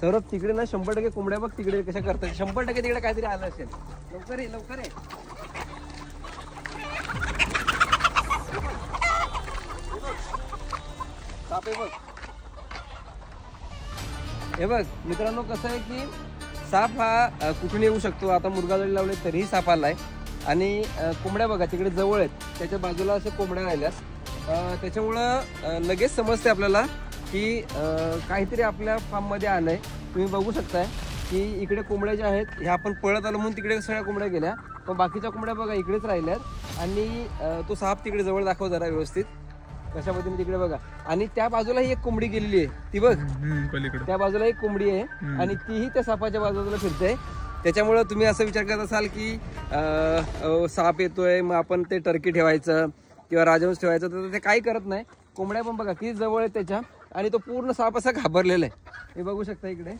सौरभ तिकडे ना 100% कोंबड्या बघ तिकडे कशा करतात. 100% तिकडे काहीतरी आलं असेल. लवकर ये लवकर ये. साप आहे बघ. हे बघ मित्रांनो कसं आहे की साप हा कुठून येऊ शकतो. आता मुरगाजळी लावले तरीही साप आलाय. आणि कोंबड्या बघा तिकडे जवळ आहेत, त्याच्या बाजूला असे कोंबड्या राहिल्यास त्याच्यामुळं लगेच समजते आपल्याला की काहीतरी आपल्या फार्ममध्ये आलंय. तुम्ही बघू शकताय की इकडे कोंबड्या ज्या आहेत ह्या आपण पळत आलो म्हणून तिकडे सगळ्या कोंबड्या गेल्या, पण बाकीच्या कोंबड्या बघा इकडेच राहिल्यात. आणि तो साप तिकडे जवळ दाखव जरा व्यवस्थित कशा पद्धतीने तिकडे बघा. आणि त्या बाजूला ही एक कोंबडी गेलेली आहे ती बघ, त्या बाजूला एक कोंबडी आहे आणि तीही त्या सापाच्या बाजूला फिरते. त्याच्यामुळं तुम्ही असं विचार करत असाल की साप येतोय मग आपण ते टर्की ठेवायचं किंवा राजहंस ठेवायचं, तर ते काही करत नाही. कोंबड्या पण बघा किती जवळ आहेत त्याच्या आणि तो पूर्ण साप असा घाबरलेला आहे. हे बघू शकता इकडे